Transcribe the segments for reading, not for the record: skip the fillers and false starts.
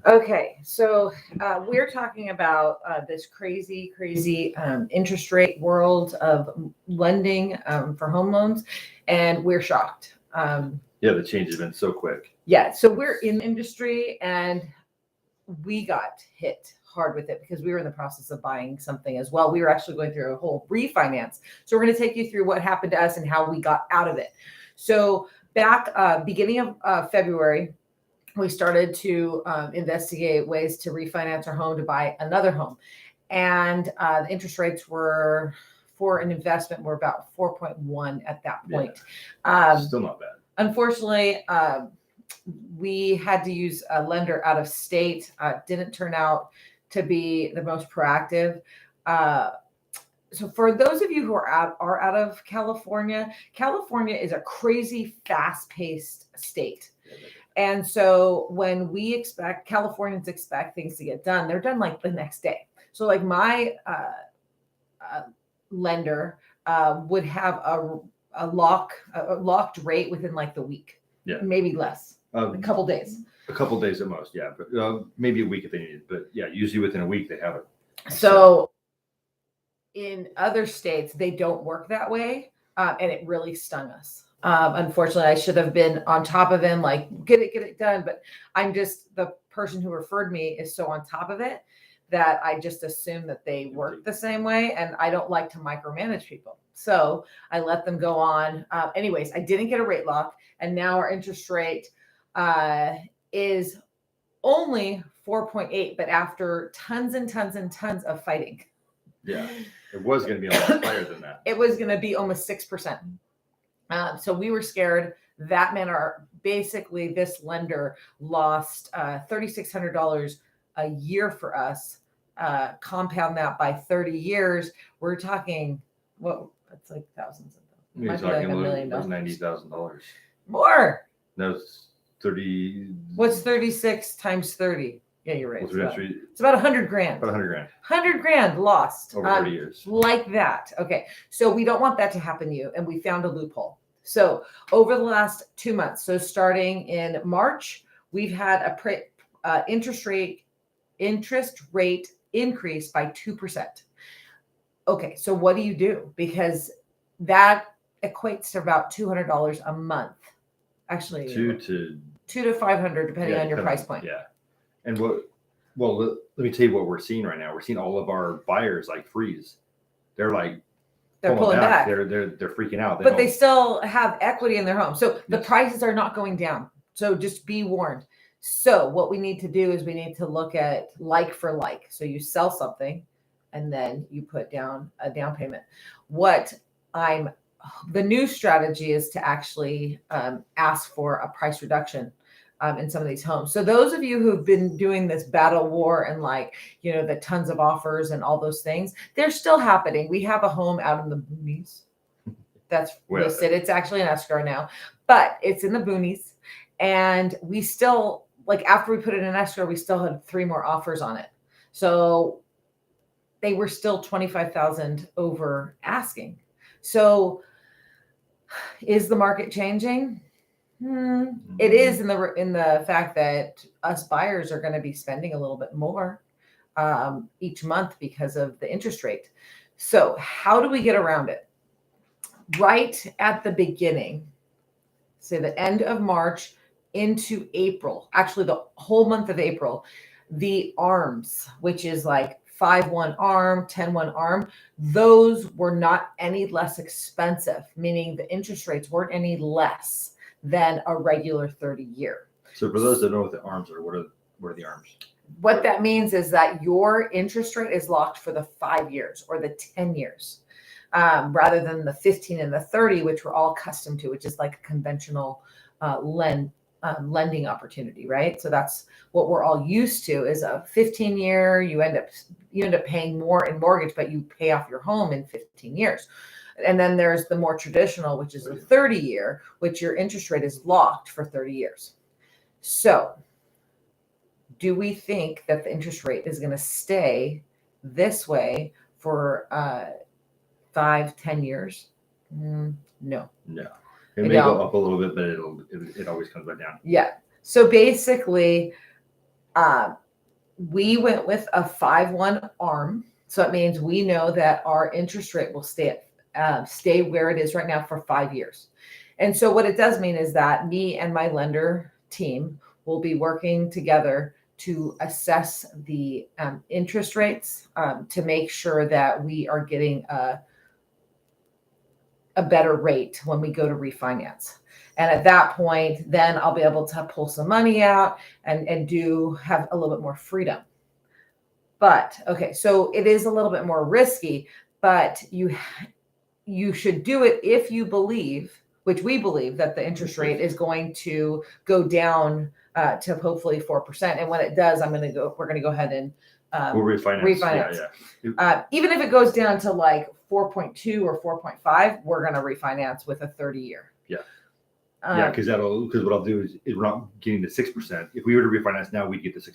Okay, so we're talking about this crazy interest rate world of lending for home loans, and we're shocked. Yeah, the change has been so quick. Yeah, so we're in the industry, and we got hit hard with it because we were in the process of buying something as well. We were actually going through a whole refinance. So we're going to take you through what happened to us and how we got out of it. So back beginning of February, we started to investigate ways to refinance our home to buy another home. And the interest rates were, for an investment, were about 4.1 at that point. Still not bad. Unfortunately, we had to use a lender out of state. Didn't turn out to be the most proactive. So for those of you who are out of California, California is a crazy fast-paced state. And so when Californians expect things to get done, they're done like the next day. So like my lender would have a locked rate within like the week, maybe less, a couple days. A couple days at most, yeah, but maybe a week if they need it. But yeah, usually within a week they have it. So in other states, they don't work that way, and it really stung us. Unfortunately, I should have been on top of him, like get it done. But I'm just, the person who referred me is so on top of it that I just assume that they work the same way, and I don't like to micromanage people. So I let them go on. Anyways, I didn't get a rate lock, and now our interest rate is only 4.8, but after tons and tons and tons of fighting. Yeah, it was going to be a lot higher than that. It was going to be almost 6%. So we were scared. That meant basically this lender lost $3,600 a year for us. Compound that by 30 years, we're talking, that's like thousands of dollars. You're talking like $90,000. More. That's 30. What's 36 times 30? Yeah, you're right. It's about $100,000. About $100,000. $100,000 lost over 30 years. Like that. Okay, so we don't want that to happen to you, and we found a loophole. So over the last 2 months, so starting in March, we've had a interest rate increase by 2%. Okay, so what do you do? Because that equates to about $200 a month. Actually, $200 to $500 depending on your price point. Yeah. And let me tell you what we're seeing right now. We're seeing all of our buyers like freeze. They're pulling back. They're freaking out. But they still have equity in their home. So the prices are not going down. So just be warned. So what we need to do is we need to look at like for like. So you sell something and then you put down a down payment. The new strategy is to actually ask for a price reduction in some of these homes. So those of you who've been doing this battle war and the tons of offers and all those things, they're still happening. We have a home out in the boonies that's listed. It's actually an escrow now, but it's in the boonies. And we still, after we put it in escrow, we still had 3 more offers on it. So they were still $25,000 over asking. So is the market changing? It is in the fact that us buyers are going to be spending a little bit more each month because of the interest rate. So how do we get around it? Right at the beginning, say the end of March into April, actually the whole month of April, the ARMs, which is like 5-1 ARM, 10-1 ARM, those were not any less expensive, meaning the interest rates weren't any less than a regular 30-year. So for those that know what the ARMs are, what are the ARMs? What that means is that your interest rate is locked for the 5 years or the 10 years, rather than the 15 and the 30, which we're all accustomed to, which is like a conventional lending opportunity, right? So that's what we're all used to is a 15-year. You end up paying more in mortgage, but you pay off your home in 15 years. And then there's the more traditional, which is a 30-year, which your interest rate is locked for 30 years. So do we think that the interest rate is going to stay this way for 5-10 years? No. It may go up a little bit, but it always comes back down. Yeah. So basically, We went with a 5-1 ARM. So it means we know that our interest rate will stay where it is right now for 5 years. And so what it does mean is that me and my lender team will be working together to assess the interest rates to make sure that we are getting a better rate when we go to refinance. And at that point, then I'll be able to pull some money out and have a little bit more freedom. But okay, so it is a little bit more risky, but you should do it if you believe, which we believe, that the interest rate is going to go down to hopefully 4%. And when it does, we're going to go ahead and We'll refinance. Yeah. Even if it goes down to like 4.2 or 4.5, we're going to refinance with a 30-year. Yeah. Because what I'll do is we're not getting the 6%. If we were to refinance now, we'd get the 6%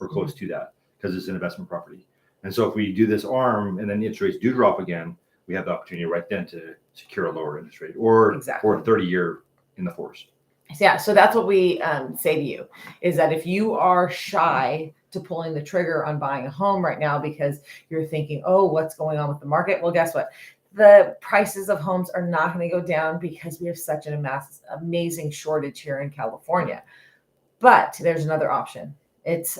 or close to that because it's an investment property. And so if we do this ARM and then the interest rates do drop again, we have the opportunity right then to secure a lower interest rate or 30-year in the force. Yeah, so that's what we say to you, is that if you are shy to pulling the trigger on buying a home right now because you're thinking, oh, what's going on with the market? Well, guess what? The prices of homes are not going to go down because we have such an amazing shortage here in California. But there's another option. It's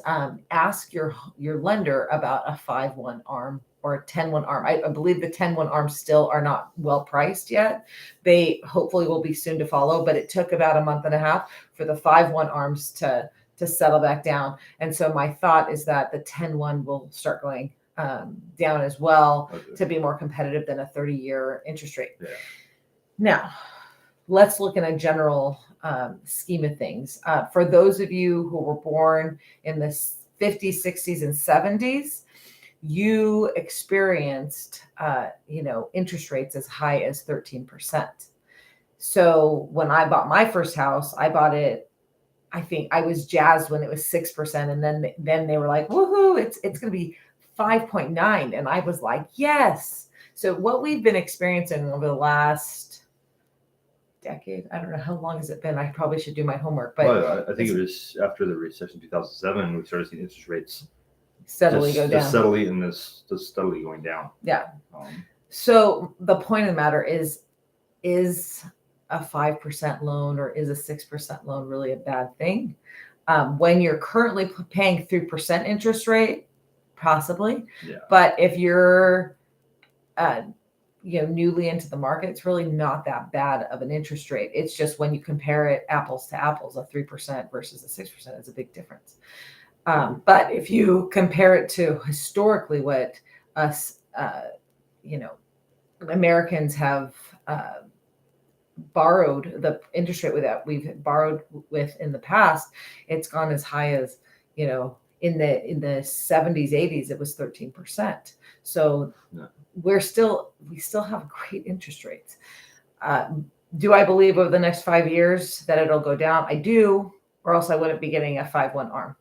ask your lender about a 5-1 ARM or a 10-1 ARM. I believe the 10-1 ARMs still are not well priced yet. They hopefully will be soon to follow, but it took about a month and a half for the 5-1 ARMs to settle back down. And so my thought is that the 10-1 will start going down as well to be more competitive than a 30-year interest rate. Yeah. Now, let's look in a general scheme of things. For those of you who were born in the 50s, 60s, and 70s, you experienced, interest rates as high as 13%. So when I bought my first house, I bought it, I think I was jazzed when it was 6%. And then they were like, woohoo, it's going to be 5.9. And I was like, yes. So what we've been experiencing over the last decade, I don't know, how long has it been? I probably should do my homework, but I think it was after the recession 2007, we started seeing interest rates steadily go down. Steadily going down. Yeah. So the point of the matter is a 5% loan or is a 6% loan really a bad thing? When you're currently paying 3% interest rate, possibly. Yeah. But if you're newly into the market, it's really not that bad of an interest rate. It's just when you compare it apples to apples, a 3% versus a 6% is a big difference. But if you compare it to historically what us, Americans have borrowed, the interest rate that we've borrowed with in the past, it's gone as high as, in the 70s, 80s, it was 13%. So we still have great interest rates. Do I believe over the next 5 years that it'll go down? I do, or else I wouldn't be getting a 5-1 ARM.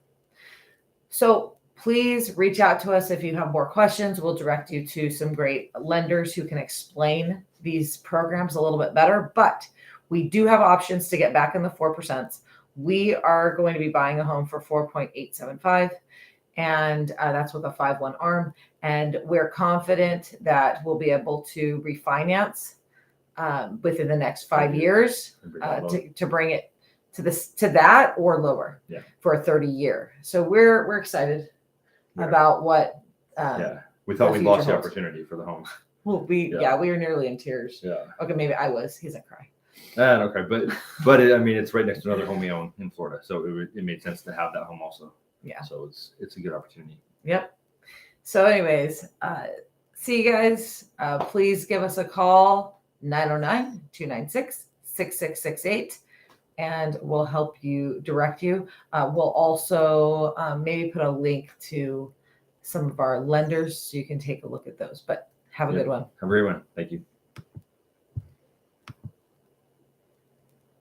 So please reach out to us if you have more questions. We'll direct you to some great lenders who can explain these programs a little bit better. But we do have options to get back in the 4%. We are going to be buying a home for 4.875, and that's with a 5-1 ARM. And we're confident that we'll be able to refinance within the next 5 years to bring it to that or lower for a 30-year. So we're excited about what. We thought we lost the opportunity for the home. Well, we were nearly in tears. Yeah. Okay, maybe I was. He doesn't cry. Okay, but it's right next to another home we own in Florida, so it made sense to have that home also. Yeah. So it's a good opportunity. Yep. So, anyways, see you guys. Please give us a call, 909-296-6668, and we'll help you, direct you. We'll also maybe put a link to some of our lenders so you can take a look at those. But have a good one. Have a great one. Thank you.